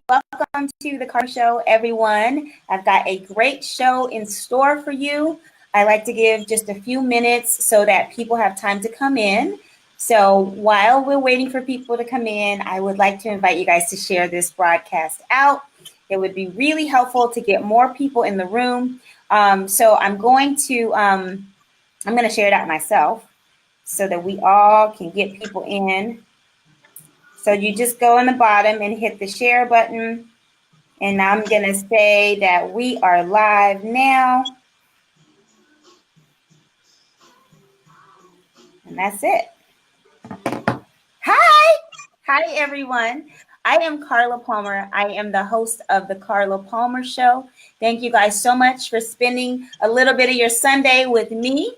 welcome to the Car Show, everyone. I've got a great show in store for you. I like to give just a few minutes so that people have time to come in. So while we're waiting for people to come in, I would like to invite you guys to share this broadcast out. It would be really helpful to get more people in the room. So I'm going to share it out myself so that we all can get people in. So you just go on the bottom and hit the share button. And I'm going to say that we are live now. And that's it. Hi. Hi, everyone. I am Carla Palmer. I am the host of the Carla Palmer Show. Thank you guys so much for spending a little bit of your Sunday with me.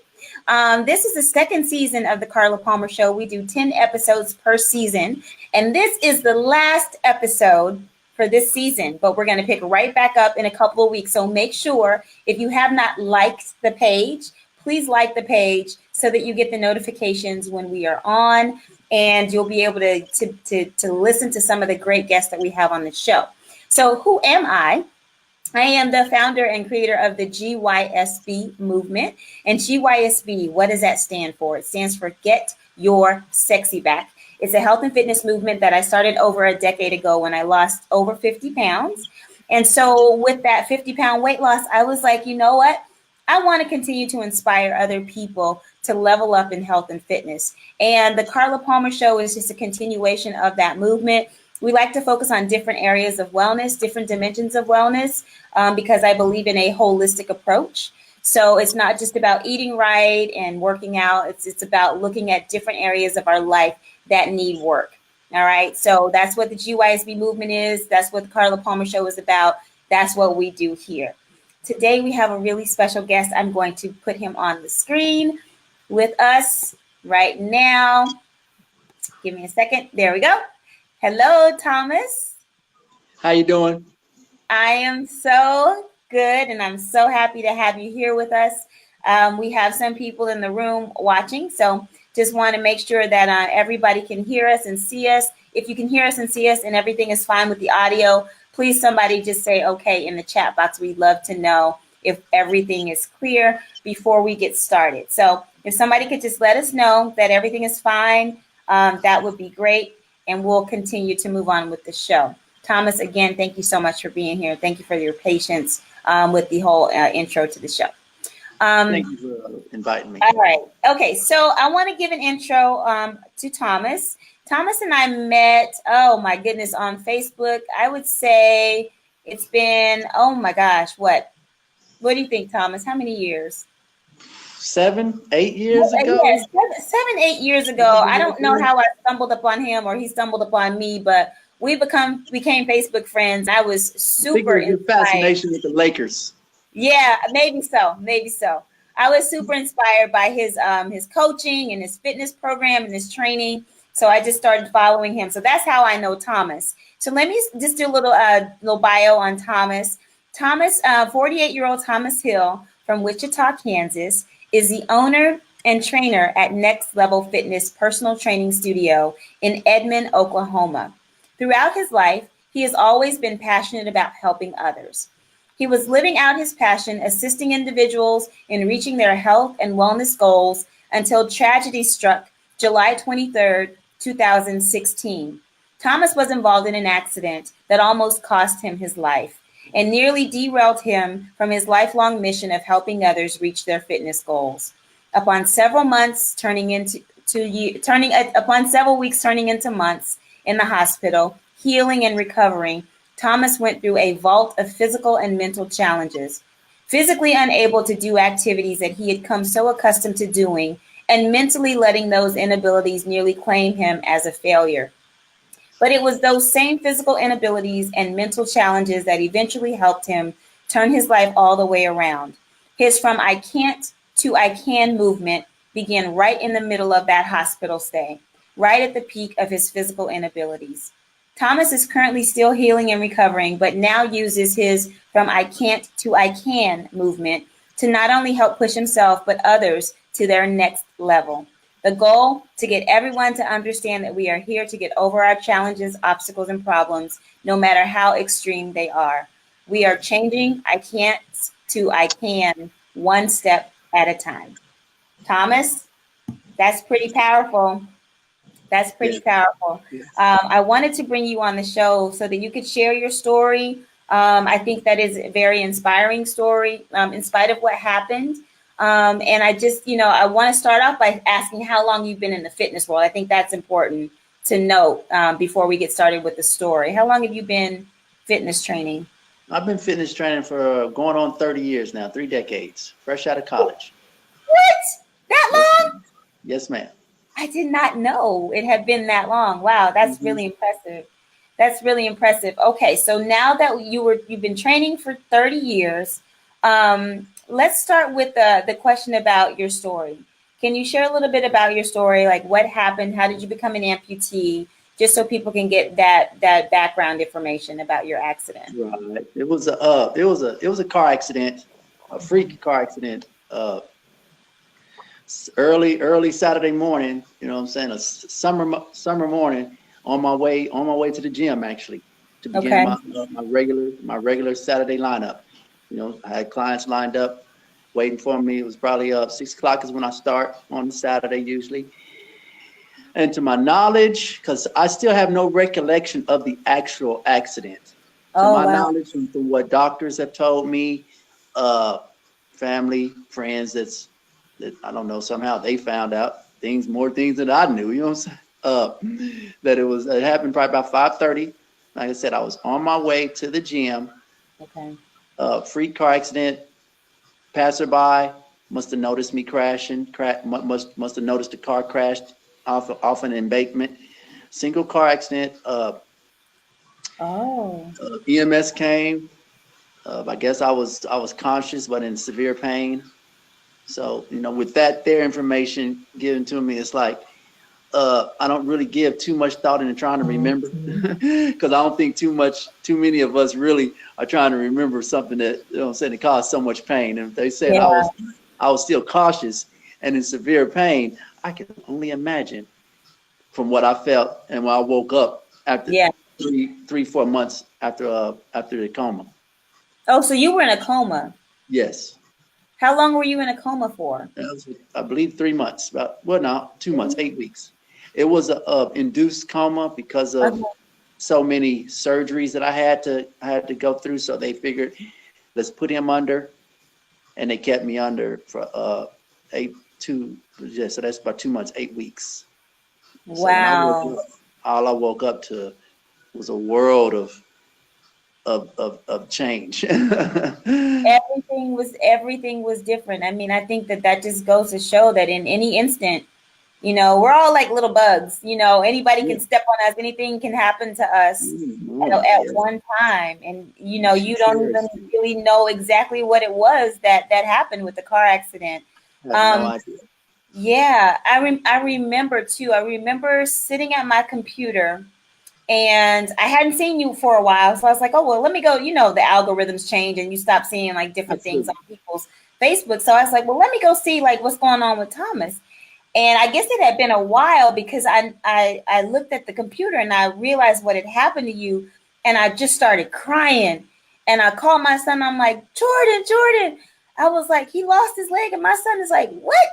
This is the second season of the Carla Palmer Show. We do 10 episodes per season. And this is the last episode for this season, but we're going to pick right back up in a couple of weeks. So make sure if you have not liked the page, please like the page so that you get the notifications when we are on, and you'll be able to listen to some of the great guests that we have on the show. So who am I? I am the founder and creator of the GYSB movement. And GYSB, what does that stand for? It stands for Get Your Sexy Back. It's a health and fitness movement that I started over a decade ago when I lost over 50 pounds. And so with that 50-pound weight loss, I was like, you know what? I want to continue to inspire other people to level up in health and fitness. And the Carla Palmer Show is just a continuation of that movement. We like to focus on different areas of wellness, different dimensions of wellness, because I believe in a holistic approach. So it's not just about eating right and working out. It's about looking at different areas of our life that need work. All right. So that's what the GYSB movement is. That's what the Carla Palmer Show is about. That's what we do here. Today we have a really special guest. I'm going to put him on the screen with us right now. Give me a second. There we go. Hello, Thomas. How you doing? I am so good, and I'm so happy to have you here with us. We have some people in the room watching, so just want to make sure that everybody can hear us and see us. If you can hear us and see us and everything is fine with the audio, please somebody just say okay in the chat box. We'd love to know if everything is clear before we get started. So if somebody could just let us know that everything is fine, that would be great. And we'll continue to move on with the show. Thomas, again, thank you so much for being here. Thank you for your patience with the whole intro to the show. Thank you for inviting me. All right. Okay. So I want to give an intro to Thomas. Thomas and I met, oh my goodness, on Facebook. I would say it's been, oh my gosh, what do you think, Thomas? How many years? 7, 8 years ago? Yes, 7, 8 years ago. I don't know how I stumbled upon him or he stumbled upon me, but we became Facebook friends. I was super inspired. Fascination with the Lakers. Yeah, maybe so. Maybe so. I was super inspired by his coaching and his fitness program and his training. So I just started following him. So that's how I know Thomas. So let me just do a little bio on Thomas. Thomas, 48-year-old Thomas Hill from Wichita, Kansas, is the owner and trainer at Next Level Fitness Personal Training Studio in Edmond, Oklahoma. Throughout his life, he has always been passionate about helping others. He was living out his passion, assisting individuals in reaching their health and wellness goals until tragedy struck July 23rd, 2016. Thomas was involved in an accident that almost cost him his life and nearly derailed him from his lifelong mission of helping others reach their fitness goals. Upon several weeks turning into months in the hospital, healing and recovering, Thomas went through a vault of physical and mental challenges, physically unable to do activities that he had come so accustomed to doing, and mentally letting those inabilities nearly claim him as a failure. But it was those same physical inabilities and mental challenges that eventually helped him turn his life all the way around. His From I Can't to I Can movement began right in the middle of that hospital stay, right at the peak of his physical inabilities. Thomas is currently still healing and recovering, but now uses his From I Can't to I Can movement to not only help push himself, but others to their next level. The goal, to get everyone to understand that we are here to get over our challenges, obstacles, and problems, no matter how extreme they are. We are changing I can't to I can, one step at a time. Thomas, that's pretty powerful. That's Yeah. pretty powerful. Yes. I wanted to bring you on the show so that you could share your story. I think that is a very inspiring story, in spite of what happened. And I just, I want to start off by asking how long you've been in the fitness world. I think that's important to note before we get started with the story. How long have you been fitness training? I've been fitness training for going on 30 years now, 3 decades, fresh out of college. What? That long? Yes, ma'am. I did not know it had been that long. Wow, that's really impressive. That's really impressive. Okay, so now that you've been training for 30 years, let's start with the question about your story. Can you share a little bit about your story? Like what happened? How did you become an amputee? Just so people can get that background information about your accident. Right. It was a car accident, a freak car accident. Early Saturday morning, you know what I'm saying, a summer morning on my way to the gym, actually, to begin my regular Saturday lineup. You know, I had clients lined up waiting for me. It was probably 6 o'clock is when I start on Saturday usually. And to my knowledge, because I still have no recollection of the actual accident. Knowledge from what doctors have told me, family, friends that I don't know, somehow they found out more things than I knew, you know what I'm saying? That it happened probably about 5:30. Like I said, I was on my way to the gym. Okay. Freak car accident. Passerby must have noticed me crashing. Must have noticed the car crashed off an embankment. Single car accident. EMS came. I guess I was conscious, but in severe pain. So, with that information given to me, it's like, I don't really give too much thought into trying to remember, because I don't think too many of us really are trying to remember something that, it caused so much pain. And if they said I was still cautious and in severe pain, I can only imagine from what I felt and when I woke up after 3-4 months after the coma. Oh, so you were in a coma? Yes. How long were you in a coma for? I believe 3 months. 2 months, 8 weeks. It was a induced coma because of so many surgeries that I had to go through. So they figured, let's put him under, and they kept me under for so that's about 2 months, 8 weeks. Wow. So all I woke up to was a world of change. Everything was different. I mean, I think that just goes to show that in any instant, we're all like little bugs. Anybody can step on us. Anything can happen to us at one time. And, you don't even really know exactly what it was that happened with the car accident. I have no idea. Yeah, I remember too. I remember sitting at my computer, and I hadn't seen you for a while. So I was like, oh, well, let me go. The algorithms change and you stop seeing like different things on people's Facebook. So I was like, well, let me go see like what's going on with Thomas. And I guess it had been a while because I looked at the computer and I realized what had happened to you. And I just started crying. And I called my son. I'm like, Jordan. I was like, he lost his leg. And my son is like, what?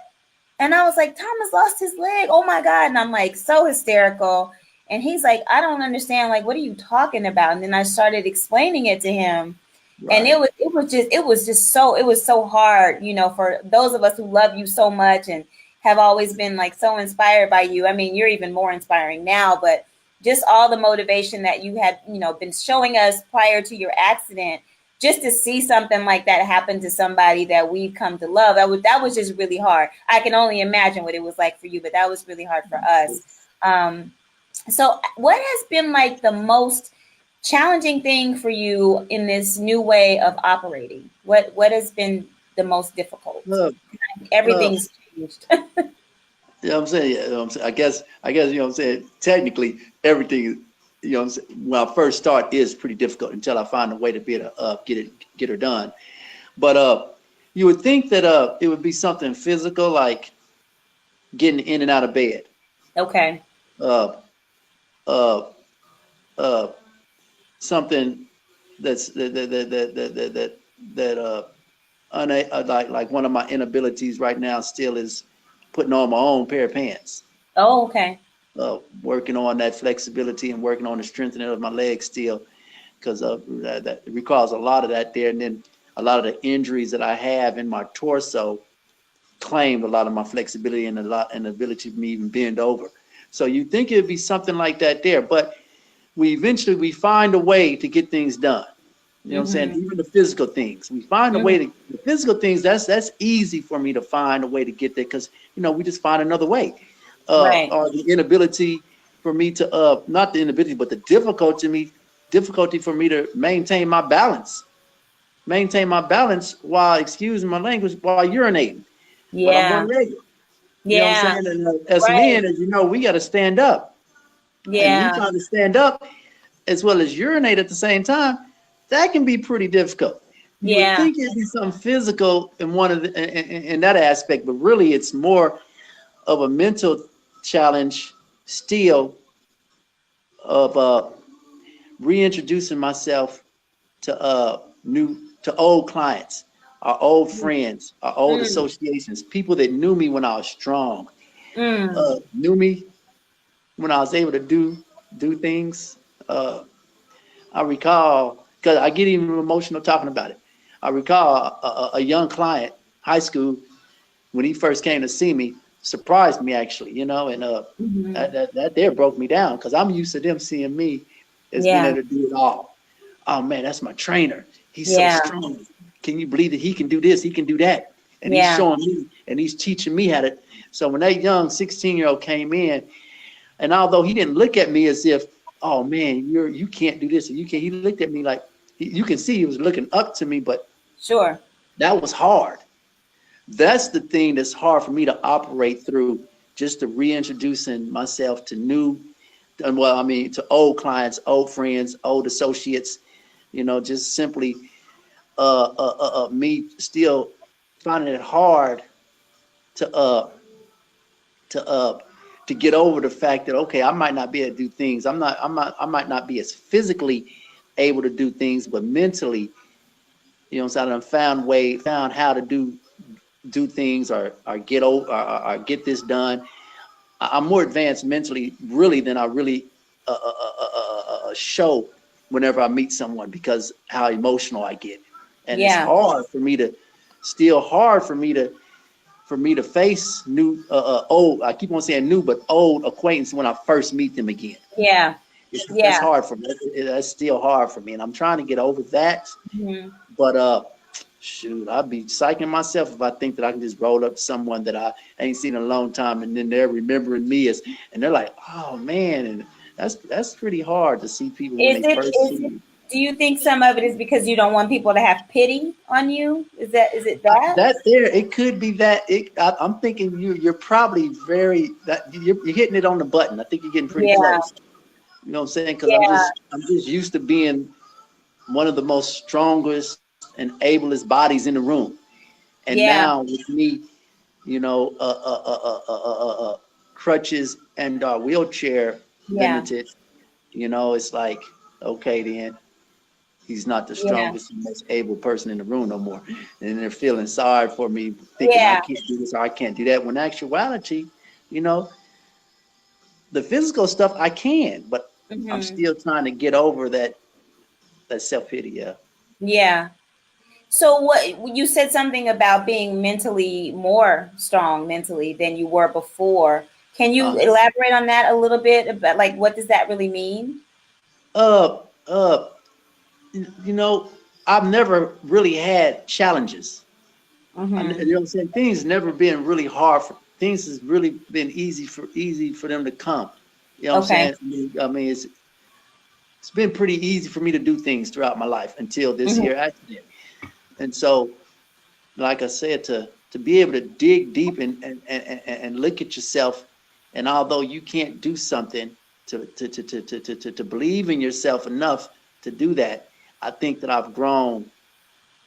And I was like, Thomas lost his leg. Oh, my God. And I'm like so hysterical. And he's like, I don't understand. Like, what are you talking about? And then I started explaining it to him. Right. And it was so hard, for those of us who love you so much and have always been like so inspired by you. I mean, you're even more inspiring now, but just all the motivation that you had, been showing us prior to your accident, just to see something like that happen to somebody that we've come to love. That was just really hard. I can only imagine what it was like for you, but that was really hard for us. So what has been like the most challenging thing for you in this new way of operating? What has been the most difficult? Everything's changed. I'm saying, I guess, I'm saying, technically everything, when I first start is pretty difficult until I find a way to be able to get her done. But you would think that it would be something physical, like getting in and out of bed. Okay. Uh, uh, uh, something that's like one of my inabilities right now still is putting on my own pair of pants. Oh, okay. Working on that flexibility and working on the strengthening of my legs still, because that requires a lot of that there. And then a lot of the injuries that I have in my torso claimed a lot of my flexibility and the ability for me even bend over. So you think it'd be something like that there, but we eventually find a way to get things done. You know what I'm saying? Even the physical things, we find a way to the physical things. That's easy for me to find a way to get there, because we just find another way. Right. Or the inability for me to not the inability, but the difficulty for me to maintain my balance while, excuse my language, while urinating. But I'm Yeah. one-legged. You know what Yeah. I'm saying? And as Right. men, as you know, we got to stand up. And when Yeah. you're trying to stand up as well as urinate at the same time, that can be pretty difficult. You would Yeah. think it'd be something physical in that aspect, but really it's more of a mental challenge still of reintroducing myself to old clients, our old friends, our old Mm. associations, people that knew me when I was strong, Mm. knew me when I was able to do things. I recall, because I get even emotional talking about it. I recall a young client, high school, when he first came to see me, surprised me actually, and that there broke me down, because I'm used to them seeing me as being Yeah. able to do it all. Oh man, that's my trainer. He's so Yeah. strong. Can you believe that he can do this? He can do that. And he's Yeah. showing me and he's teaching me how to. So when that young 16-year-old came in, and although he didn't look at me as if, oh man, you can't do this, or you can't, he looked at me like, you can see he was looking up to me, but Sure. that was hard. That's the thing that's hard for me to operate through, just to reintroducing myself to to old clients, old friends, old associates, just simply me still finding it hard to to get over the fact that, okay, I might not be able to do things. I might not be as physically able to do things, but mentally, so I found how to do things, or get over, or get this done. I'm more advanced mentally, really, than I really show whenever I meet someone, because how emotional I get, and it's Yeah. hard for me to face new old. I keep on saying new, but old acquaintance when I first meet them again. Yeah. That's Yeah. hard for me. That's still hard for me, and I'm trying to get over that. Mhm. But shoot, I'd be psyching myself if I think that I can just roll up to someone that I ain't seen in a long time, and then they're remembering me and they're like, oh man, and that's pretty hard to see people when Is they it, first see is it, you. do you think some of it is because you don't want people to have pity on you? Is it that? That there, it could be that. I'm thinking you're probably you're hitting it on the button. I think you're getting pretty Yeah. close. You know what I'm saying? Because Yeah. I'm just used to being one of the most strongest and ablest bodies in the room, and Yeah. now with me, crutches and wheelchair Yeah. limited, it's like, okay, then he's not the Yeah. strongest and most able person in the room no more, and they're feeling sorry for me, thinking I Yeah. can't do this or I can't do that. When in actuality, you know, the physical stuff I can, but I'm Hmm. still trying to get over that self pity. Yeah. Yeah. So what you said something about being mentally more strong mentally than you were before. Can you Uh, elaborate on that a little bit about, like, what does that really mean? uh, uh, you know, I've never really had challenges. You Hmm. know what I'm saying? Things never been really hard for things has really been easy for them to come. You know what I'm Okay. saying? I mean, it's been pretty easy for me to do things throughout my life until this Hmm. here accident. And so, like I said, to be able to dig deep and look at yourself, and although you can't do something, to believe in yourself enough to do that, I think that I've grown.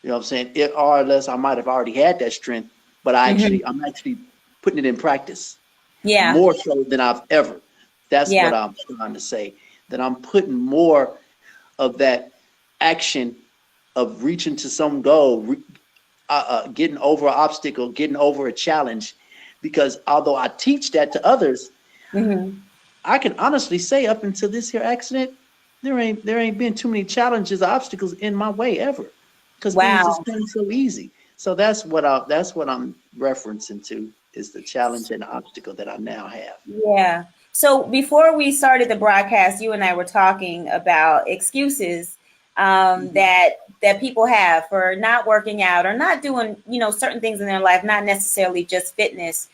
You know what I'm saying? Or less I might have already had that strength, but Hmm. I'm actually putting it in practice. Yeah. more so than I've ever. That's Yeah. what I'm trying to say, that I'm putting more of that action of reaching to some goal, getting over an obstacle, getting over a challenge. Because although I teach that to others, Mm-hmm. I can honestly say up until this here accident, there ain't been too many challenges, obstacles in my way ever, because things Wow. just come so easy. So that's what I'm referencing to, is the challenge and the obstacle that I now have. Yeah. So before we started the broadcast, you and I were talking about excuses Mhm. that people have for not working out or not doing, certain things in their life, not necessarily just fitness.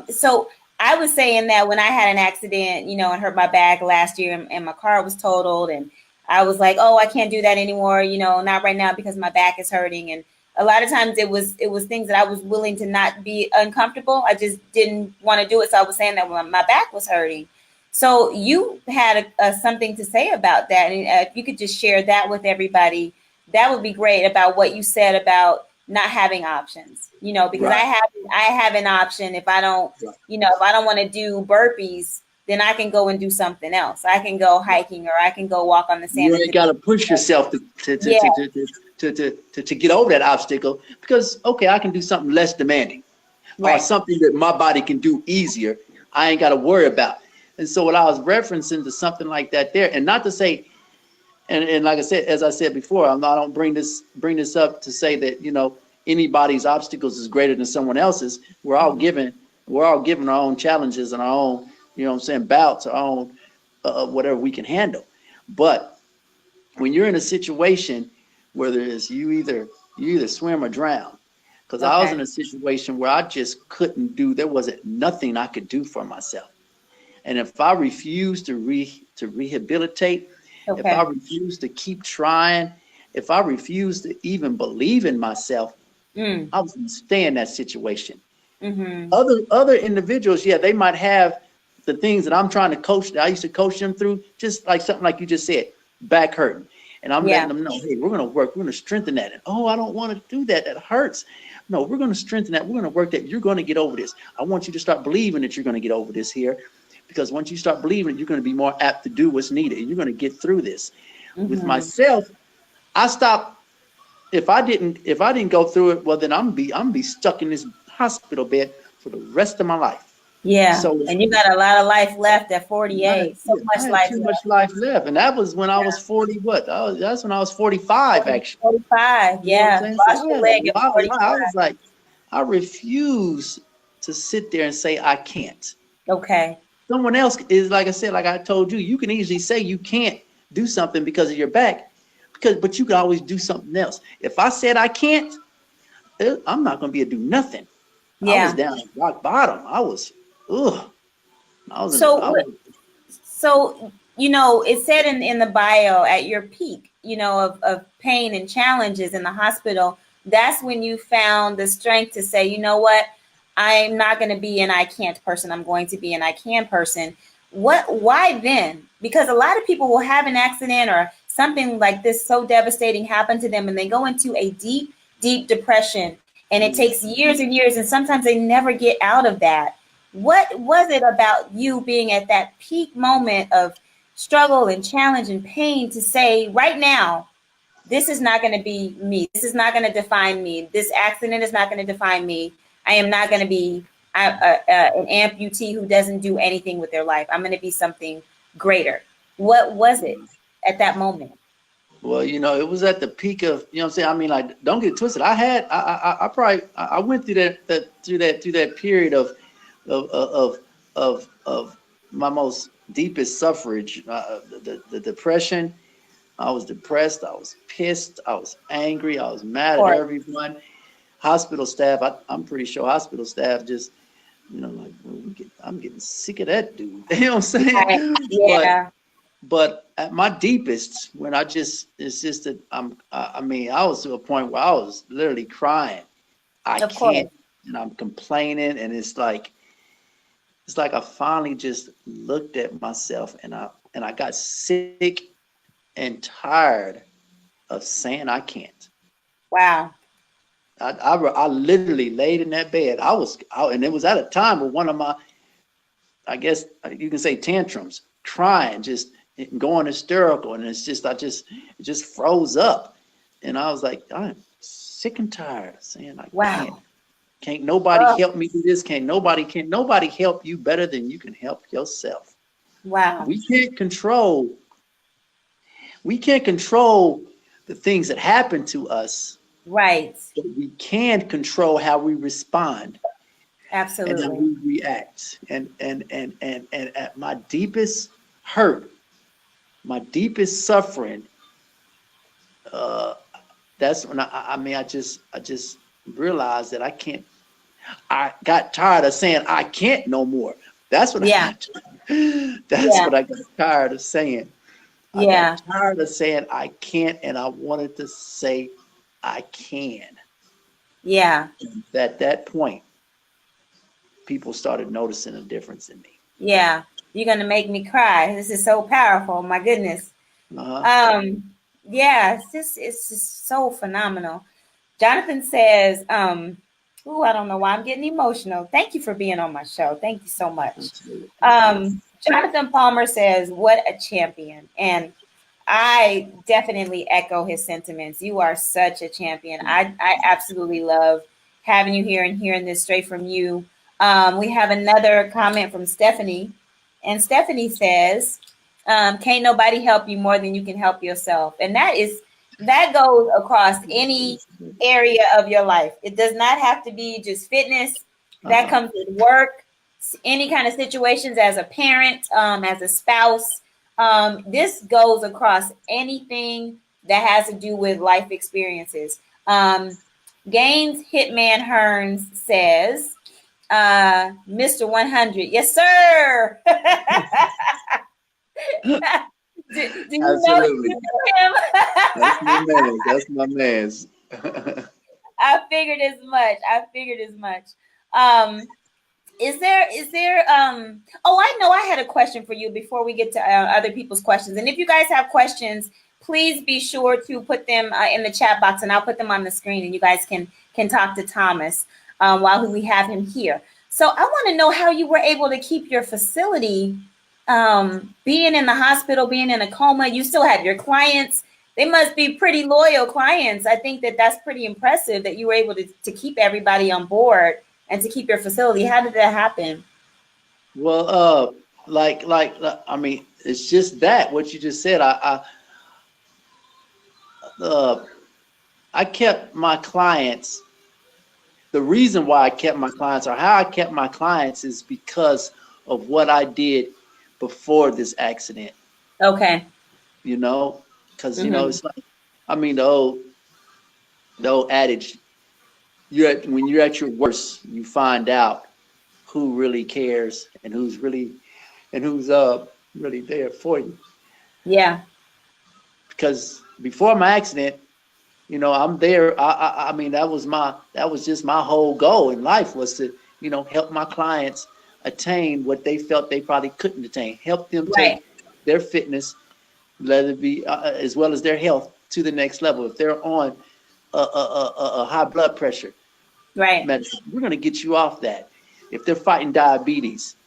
So I was saying that when I had an accident, and hurt my back last year, and my car was totaled, and I was like, oh, I can't do that anymore, not right now because my back is hurting. And a lot of times it was things that I was willing to not be uncomfortable. I just didn't want to do it. So I was saying that when my back was hurting. So you had something to say about that, and if you could just share that with everybody, that would be great, about what you said about not having options. Because Right, I have an option. If I don't, right, if I don't want to do burpees, then I can go and do something else. I can go right. hiking, or I can go walk on the sand. You ain't got to push yourself Yeah, to get over that obstacle, because okay, I can do something less demanding, or right. something that my body can do easier. I ain't got to worry about. And so what I was referencing to something like that there, and not to say, and like I said, as I said before, I don't bring this up to say that anybody's obstacles is greater than someone else's. We're all given our own challenges and our own, bouts, our own whatever we can handle. But when you're in a situation where you either swim or drown, because I was Okay. in a situation where I just there wasn't nothing I could do for myself. And if I refuse to rehabilitate, if I Okay. refuse to keep trying, if I refuse to even believe in myself, Mm. I was going to stay in that situation. Mm-hmm. Other individuals, yeah, they might have the things that I'm trying to coach, that I used to coach them through, just like something like you just said, back hurting. And I'm letting Yeah. them know, hey, we're going to work, we're going to strengthen that. And oh, I don't want to do that. That hurts. No, we're going to strengthen that. We're going to work that. You're going to get over this. I want you to start believing that you're going to get over this here, because once you start believing, you're going to be more apt to do what's needed. And you're going to get through this. With Mm-hmm. myself, I stopped. If I didn't go through it, well, then I'm be stuck in this hospital bed for the rest of my life. Yeah. So And you got a lot of life left at 48. So yeah, I much had life too much left. life left, and that was when I was Yeah. 40. That's when I was 45, actually. 45. You know what I'm Yeah. saying? So Lost I your had a leg at lot of life. I 45. was like, I refuse to sit there and say I can't. Okay. Someone else is, like I said, like I told you, you can easily say you can't do something because of your back, but you can always do something else. If I said I can't, I'm not going to be able to do nothing. I was Yeah. down at rock bottom. Ugh. I was in the, So I was, it said in the bio, at your peak, of pain and challenges in the hospital, that's when you found the strength to say, you know what, I'm not going to be an I can't person. I'm going to be an I can person. Why then? Because a lot of people will have an accident or something like this so devastating happen to them, and they go into a deep, deep depression. And it takes years and years, and sometimes they never get out of that. What was it about you being at that peak moment of struggle and challenge and pain to say, right now, this is not going to be me. This is not going to define me. This accident is not going to define me. I am not going to be an amputee who doesn't do anything with their life. I'm going to be something greater. What was it at that moment? well, it was at the peak of, what I'm saying? I mean, like, don't get it twisted. I went through that period of of of my most deepest suffrage, the depression. I was depressed. I was pissed. I was angry. I was mad at Or everyone. Hospital staff. I'm pretty sure hospital staff just, like, well, I'm getting sick of that dude. You know what I'm saying? But yeah, but at my deepest, when it's just that I mean, I was to a point where I was literally crying. I of course. can't, and I'm complaining, and it's like I finally just looked at myself, and I got sick and tired of saying I can't. Wow. I literally laid in that bed. And it was at a time where one of my I guess you can say tantrums, crying, just going hysterical. And it's just, it just froze up. And I was like, I'm sick and tired of saying I Wow. can't nobody help me do this. Can't nobody help you better than you can help yourself. Wow. We can't control the things that happen to us. Right. But we can control how we respond. Absolutely. And how we react. And at my deepest hurt, my deepest suffering, that's when I just realized that I got tired of saying I can't no more. That's what what I got tired of saying. I got tired of saying I can't, and I wanted to say I can. Yeah. And at that point, people started noticing a difference in me. Yeah. You're going to make me cry. This is so powerful. My goodness. Yeah, it's just so phenomenal. Jonathan says, I don't know why I'm getting emotional. Thank you for being on my show. Thank you so much. Jonathan Palmer says, what a champion. And I definitely echo his sentiments. You are such a champion. I absolutely love having you here and hearing this straight from you. We have another comment from Stephanie. And Stephanie says, can't nobody help you more than you can help yourself. And that goes across any area of your life. It does not have to be just fitness. That comes with work, any kind of situations as a parent, as a spouse. This goes across anything that has to do with life experiences. Gaines Hitman Hearns says, Mr. 100. Yes, sir. do you Absolutely. know him? That's my man. I figured as much. Is there I know I had a question for you before we get to other people's questions. And if you guys have questions, please be sure to put them in the chat box, and I'll put them on the screen, and you guys can talk to Thomas while we have him here. So I want to know how you were able to keep your facility, being in the hospital, being in a coma. You still have your clients. They must be pretty loyal clients. I think that's pretty impressive that you were able to keep everybody on board and to keep your facility. How did that happen? Well, I mean, it's just that what you just said. I kept my clients. The reason why I kept my clients, or how I kept my clients, is because of what I did before this accident. Okay. You know, because you know, it's like, I mean, the old adage, when you're at your worst, you find out who really cares and who's really there for you. Yeah. Because before my accident, you know, I'm there. I mean, that was just my whole goal in life, was to, you know, help my clients attain what they felt they probably couldn't attain. Help them take their fitness, let it be as well as their health, to the next level. If they're on a high blood pressure medicine, we're going to get you off that. If they're fighting diabetes,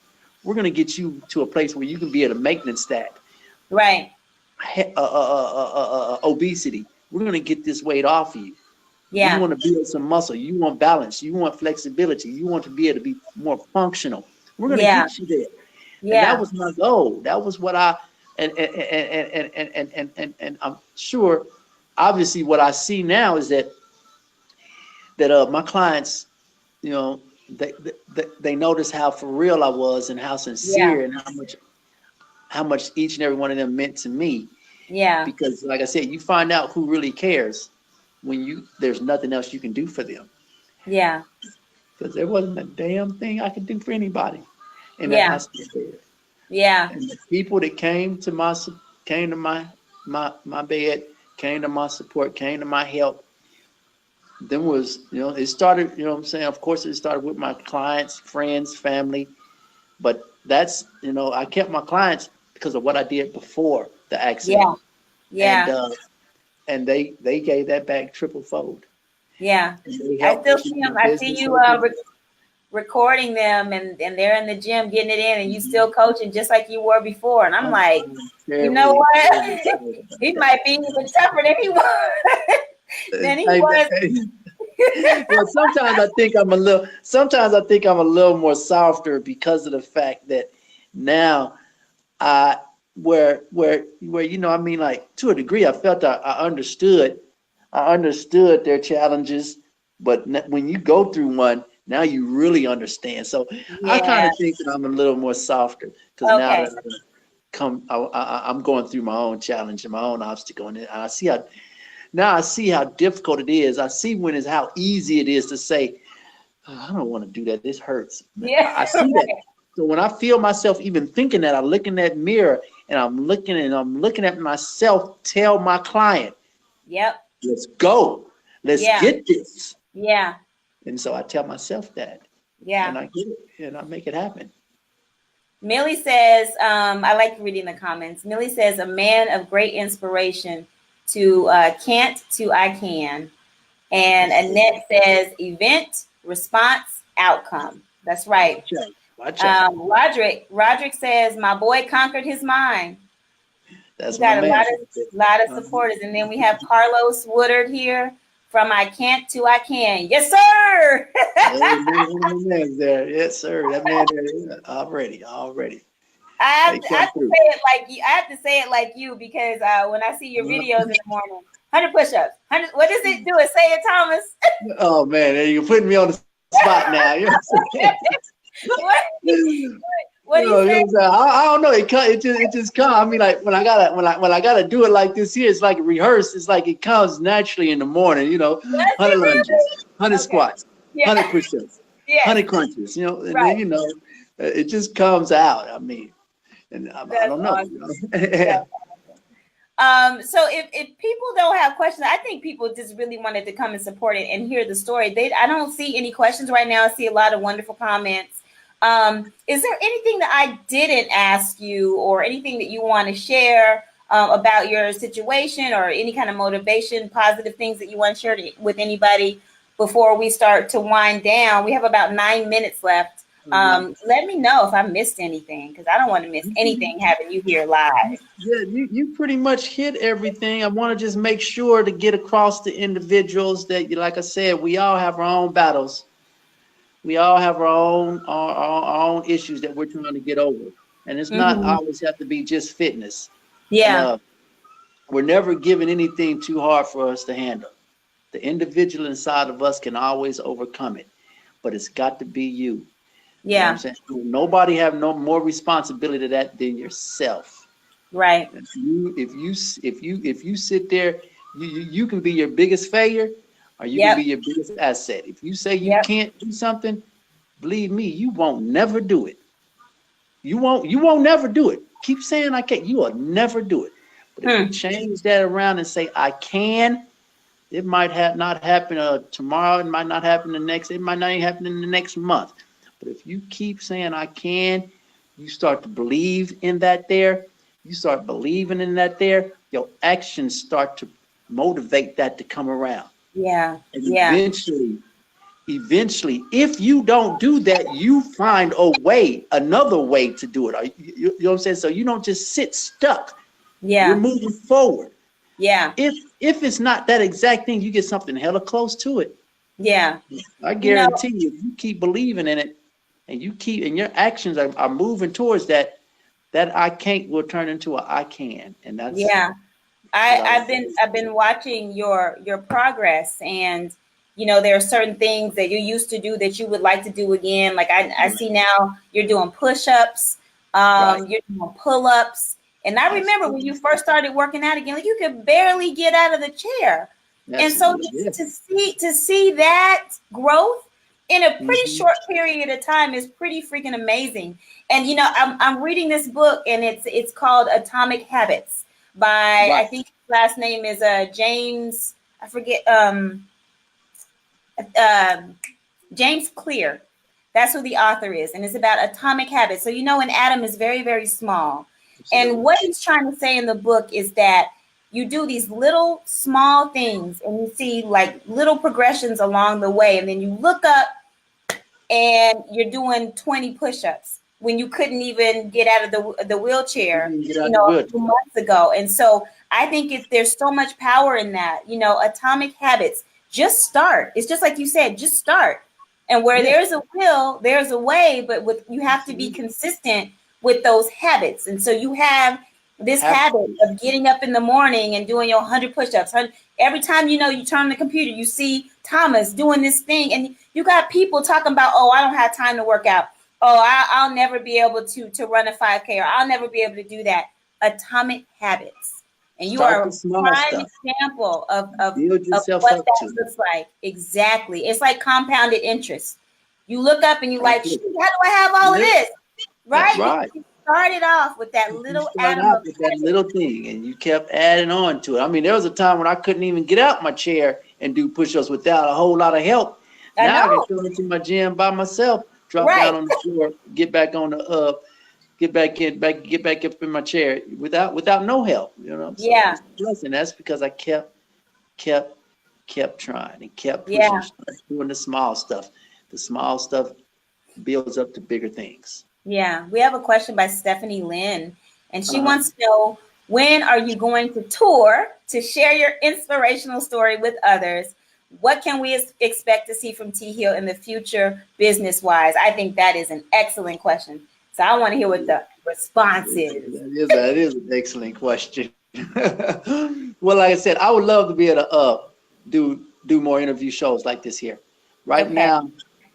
we're going to get you to a place where you can be at a maintenance stat. Right. Obesity, we're going to get this weight off of you. Yeah. You want to build some muscle. You want balance. You want flexibility. You want to be able to be more functional. We're going to get you there. Yeah. And that was my goal. That was what and I'm sure, obviously, what I see now is that my clients, you know, they notice how for real I was, and how sincere, and how much each and every one of them meant to me. Yeah. Because, like I said, you find out who really cares when there's nothing else you can do for them. Yeah. Because there wasn't a damn thing I could do for anybody in that hospital bed. Yeah. And the people that came to my bed, came to my support, came to my help, then was, you know, it started, you know what I'm saying? Of course, it started with my clients, friends, family. But that's, you know, I kept my clients because of what I did before the accident. Yeah. Yeah. And they gave that back triple fold. Yeah. I still see them. I see you. recording them and they're in the gym getting it in and you still coaching just like you were before. And I'm like, you know what? He might be even tougher than he was. Well, sometimes I think I'm a little more softer because of the fact that now where you know, I mean, like, to a degree I felt I understood their challenges, but when you go through one, now you really understand. So I kind of think that I'm a little more softer because now that I'm going through my own challenge and my own obstacle, and I see how difficult it is. I see how easy it is to say, oh, I don't want to do that. This hurts. Yeah, I see that. So when I feel myself even thinking that, I look in that mirror and I'm looking at myself tell my client, yep, let's go. Let's get this. Yeah. And so I tell myself that. Yeah. And I get it and I make it happen. Millie says, I like reading the comments. Millie says, a man of great inspiration to can't to I can. And Annette says, event, response, outcome. That's right. Watch out. Roderick says, my boy conquered his mind. That's we got a lot of supporters. And then we have Carlos Woodard here. From I can't to I can. Yes, sir. There. Yes, sir. That man there, already. I have to say it like you because when I see your videos in the morning, 100 push-ups. 100. What does it do? It say it, Thomas. Oh man, you're putting me on the spot now. You know what do you say? I don't know. It just comes. I mean, like when I gotta do it like this here, it's like rehearsed. It's like it comes naturally in the morning. You know, 100 lunges, 100 squats, 100 push-ups, 100 crunches. You know, and then you know, it just comes out. I mean, and I don't know. Awesome. So if people don't have questions, I think people just really wanted to come and support it and hear the story. I don't see any questions right now. I see a lot of wonderful comments. Is there anything that I didn't ask you or anything that you want to share about your situation or any kind of motivation, positive things that you want to share with anybody before we start to wind down? We have about 9 minutes left. Let me know if I missed anything because I don't want to miss anything having you here live. Yeah, you pretty much hit everything. I want to just make sure to get across to individuals that, like I said, we all have our own battles. We all have our own issues that we're trying to get over. And it's not always have to be just fitness. Yeah. And, we're never given anything too hard for us to handle. The individual inside of us can always overcome it, but it's got to be you. Yeah. You know what I'm saying? Nobody have no more responsibility to that than yourself. Right. If you sit there, you can be your biggest failure. Or you can be your biggest asset. If you say you can't do something, believe me, you won't never do it. You won't never do it. Keep saying I can't. You will never do it. But if you change that around and say I can, it might not happen tomorrow. It might not happen it might not even happen in the next month. But if you keep saying I can, you start to believe in that there. You start believing in that there. Your actions start to motivate that to come around. Yeah. And eventually, if you don't do that, you find another way to do it. You know what I'm saying? So you don't just sit stuck. Yeah. You're moving forward. Yeah. If it's not that exact thing, you get something hella close to it. Yeah. I guarantee you, if you keep believing in it and your actions are moving towards that I can't will turn into a I can. And that's I've been watching your progress, and there are certain things that you used to do that you would like to do again. Like I see now you're doing push-ups, you're doing pull-ups, and I remember when you first started working out again, like you could barely get out of the chair. And so to see that growth in a pretty short period of time is pretty freaking amazing. And I'm reading this book, and it's called Atomic Habits by I think his last name is James. I forget. James Clear. That's who the author is, and it's about atomic habits. So an atom is very, very small, and what he's trying to say in the book is that you do these little small things, and you see like little progressions along the way, and then you look up, and you're doing 20 push-ups when you couldn't even get out of the wheelchair, a few months ago. And so I think there's so much power in that. Atomic habits. Just start. It's just like you said, just start. And where there's a will, there's a way, but you have to be consistent with those habits. And so you have this habit of getting up in the morning and doing your 100 push-ups. Every time you turn on the computer, you see Thomas doing this thing, and you got people talking about, oh, I don't have time to work out. Oh, I'll never be able to run a 5K, or I'll never be able to do that. Atomic habits. And you are a prime example of what that looks like. Exactly. It's like compounded interest. You look up and you're like, how do I have all of this? Right? Right. You started off with that little little thing, and you kept adding on to it. I mean, there was a time when I couldn't even get out my chair and do push-ups without a whole lot of help. Now I can go into my gym by myself, drop down on the floor, get back on the get back up in my chair without no help. And that's because I kept trying and kept pushing, doing the small stuff. The small stuff builds up to bigger things. Yeah, we have a question by Stephanie Lynn, and she wants to know, when are you going to tour to share your inspirational story with others? What can we expect to see from T Hill in the future, business-wise? I think that is an excellent question. So I want to hear what the response is. That is an excellent question. Well, like I said, I would love to be able to do more interview shows like this here. Right now,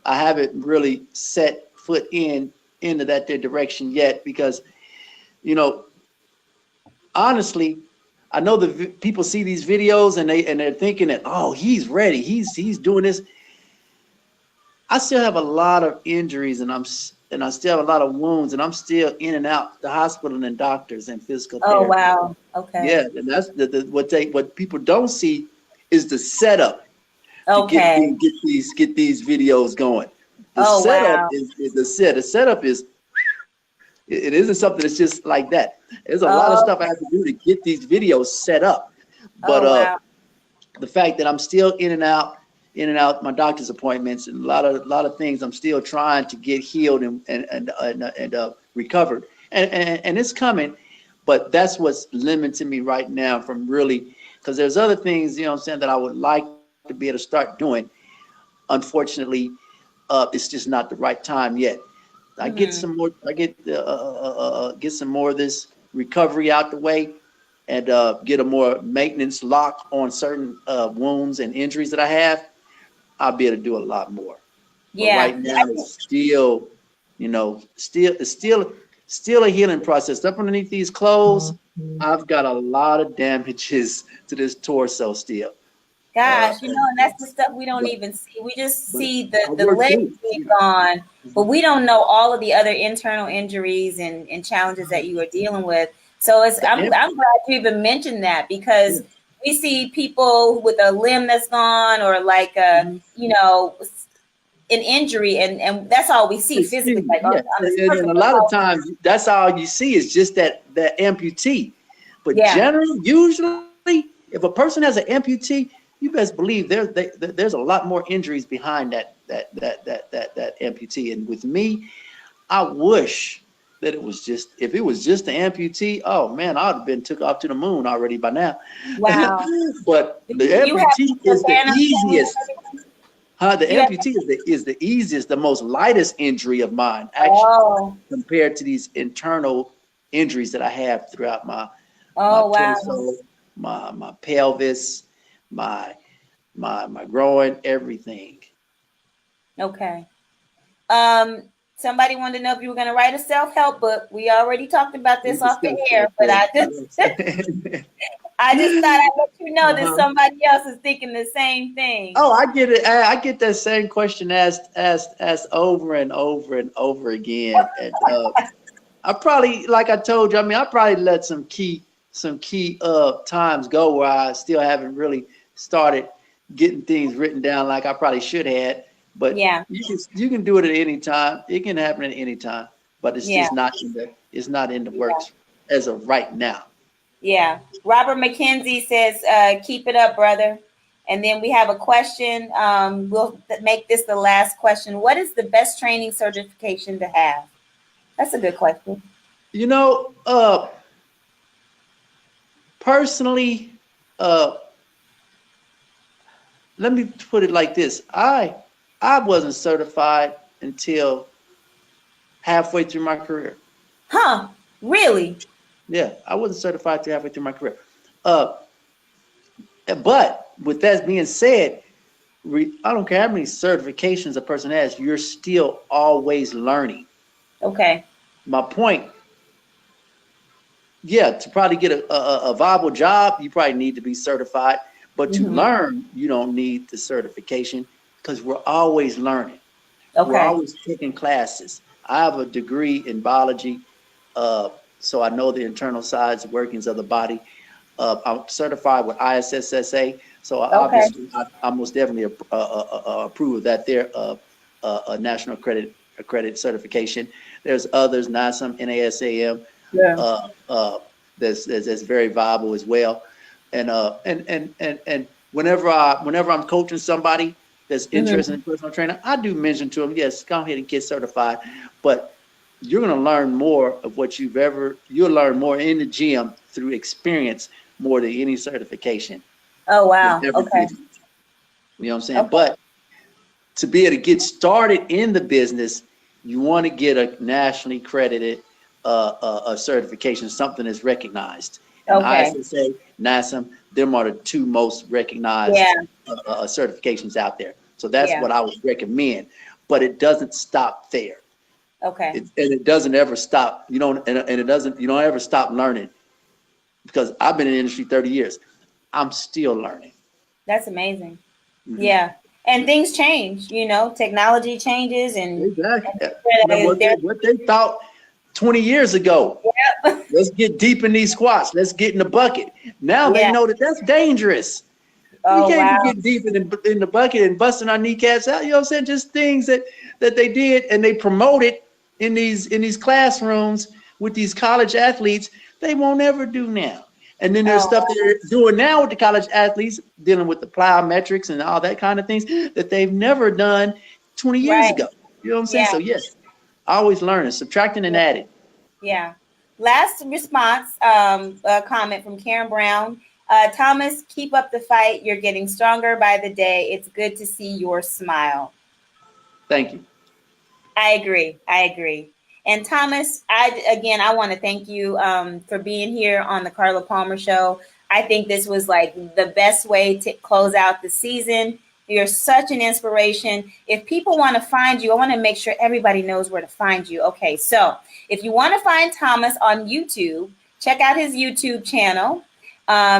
I haven't really set foot into that direction yet, because honestly, I know the people see these videos and they're thinking that, oh, he's ready, he's doing this. I still have a lot of injuries, and I still have a lot of wounds, and I'm still in and out the hospital and doctors and physical therapy. Oh wow, okay. Yeah, and that's what people don't see is the setup. Okay. To get these videos going. The setup is it isn't something that's just like that. There's a lot of stuff I have to do to get these videos set up. But the fact that I'm still in and out my doctor's appointments, and a lot of things I'm still trying to get healed and recovered. And it's coming, but that's what's limiting me right now from really, because there's other things, that I would like to be able to start doing. Unfortunately, it's just not the right time yet. I get some more. I get some more of this recovery out the way, and get a more maintenance lock on certain wounds and injuries that I have. I'll be able to do a lot more. Yeah. But right now, it's still, still a healing process. Up underneath these clothes, I've got a lot of damages to this torso still. Gosh, and that's the stuff we don't even see. We just see the legs being gone, but we don't know all of the other internal injuries and challenges that you are dealing with. So I'm glad you even mentioned that, because we see people with a limb that's gone, or like an injury, and that's all we see physically. Like, and a lot of times that's all you see is just that amputee. But generally, usually, if a person has an amputee, you best believe there's a lot more injuries behind that amputee. And with me, I wish that it was just an amputee, oh man, I'd have been took off to the moon already by now. Wow. But the amputee is the easiest. The amputee is the easiest, the most lightest injury of mine, actually, compared to these internal injuries that I have throughout my torso, my pelvis, my groin, everything. Okay. Somebody wanted to know if you were going to write a self-help book. We already talked about this off the air, but I just thought I'd let you know that somebody else is thinking the same thing. Oh, I get it. I get that same question asked over and over and over again. And I probably, like I told you, I probably let some key times go where I still haven't really started getting things written down like I probably should have. But you can do it at any time. It can happen at any time. But it's just not in the works as of right now. Yeah. Robert McKenzie says, keep it up, brother. And then we have a question. We'll make this the last question. What is the best training certification to have? That's a good question. You know, personally, let me put it like this. I wasn't certified until halfway through my career. Huh? Really? Yeah, I wasn't certified till halfway through my career. But with that being said, I don't care how many certifications a person has, you're still always learning. Okay. My point, yeah, to probably get a viable job, you probably need to be certified. But to learn, you don't need the certification because we're always learning. Okay. We're always taking classes. I have a degree in biology, so I know the internal sides, workings of the body. I'm certified with ISSSA, so obviously I most definitely approve of that. They're a national accredited certification. There's others, NASM, NASAM, that's very viable as well. And whenever I'm coaching somebody that's interested in personal training, I do mention to them, yes, go ahead and get certified, but you're going to learn more of what you'll learn more in the gym through experience more than any certification. Oh, wow. Okay. You know what I'm saying? Okay. But to be able to get started in the business, you want to get a nationally accredited a certification, something that's recognized. And ISSA, NASM, them are the two most recognized certifications out there. So that's what I would recommend. But it doesn't stop there. Okay. And it doesn't ever stop. You don't ever stop learning, because I've been in the industry 30 years. I'm still learning. That's amazing. Mm-hmm. Yeah. And things change, technology changes, and exactly. What they thought 20 years ago. Yep. Let's get deep in these squats. Let's get in the bucket. Now they know that that's dangerous. We can't get deep in the bucket and busting our kneecaps out. You know what I'm saying? Just things that they did and they promoted in these classrooms with these college athletes, they won't ever do now. And then there's stuff that they're doing now with the college athletes, dealing with the plyometrics and all that kind of things that they've never done 20 years ago. You know what I'm saying? So yes, always learning, subtracting and adding. Yeah. Last response, comment from Karen Brown. Thomas, keep up the fight. You're getting stronger by the day. It's good to see your smile. Thank you. I agree. And Thomas, I want to thank you for being here on the Carla Palmer Show. I think this was like the best way to close out the season. You're such an inspiration. If people want to find you, I want to make sure everybody knows where to find you. Okay, so if you want to find Thomas on YouTube, check out his YouTube channel.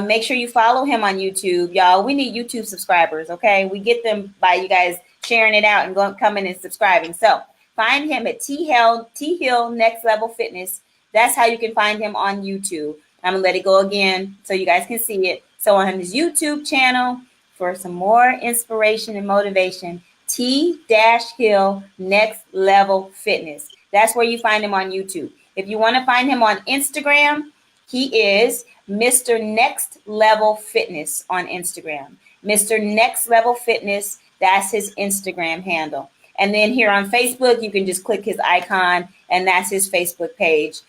Make sure you follow him on YouTube, y'all. We need YouTube subscribers, okay? We get them by you guys sharing it out and coming and subscribing. So find him at T Hill Next Level Fitness. That's how you can find him on YouTube. I'm gonna let it go again so you guys can see it. So on his YouTube channel, for some more inspiration and motivation, T-Hill Next Level Fitness. That's where you find him on YouTube. If you want to find him on Instagram, he is Mr. Next Level Fitness on Instagram. Mr. Next Level Fitness, that's his Instagram handle. And then here on Facebook, you can just click his icon, and that's his Facebook page.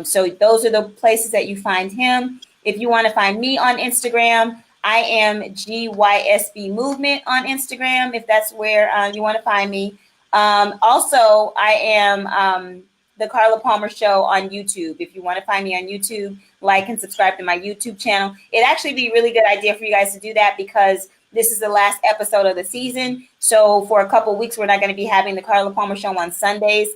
So those are the places that you find him. If you want to find me on Instagram, I am GYSB Movement on Instagram, if that's where you want to find me. Also, I am the Carla Palmer Show on YouTube. If you want to find me on YouTube, like and subscribe to my YouTube channel. It'd actually be a really good idea for you guys to do that, because this is the last episode of the season. So for a couple of weeks, we're not going to be having the Carla Palmer Show on Sundays.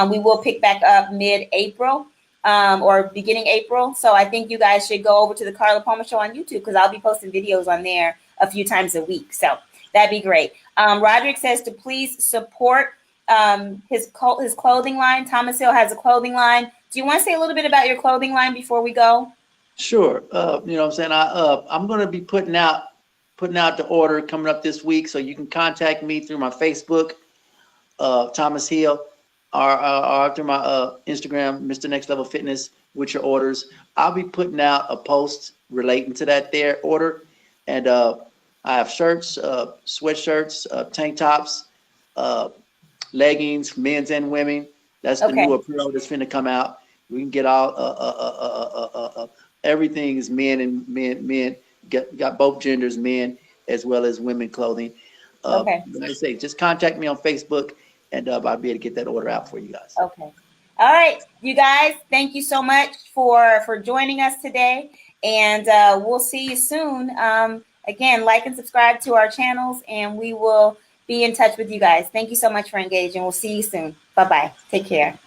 We will pick back up mid-April. Or beginning April. So I think you guys should go over to the Carla Palmer Show on YouTube, because I'll be posting videos on there a few times a week. So that'd be great. Roderick says to please support his clothing line. Thomas Hill has a clothing line. Do you want to say a little bit about your clothing line before we go? Sure. You know what I'm saying? I'm going to be putting out the order coming up this week. So you can contact me through my Facebook, Thomas Hill, or through my Instagram, Mr. Next Level Fitness, with your orders. I'll be putting out a post relating to that there order, and I have shirts, sweatshirts, tank tops, leggings, men's and women. That's the Okay. new apparel that's finna come out. We can get all everything is men and men got both genders, men as well as women clothing. Okay. Like I say, just contact me on Facebook, and I'll be able to get that order out for you guys. Okay. All right, you guys. Thank you so much for joining us today, and we'll see you soon. Again, like and subscribe to our channels, and we will be in touch with you guys. Thank you so much for engaging. We'll see you soon. Bye bye. Take care.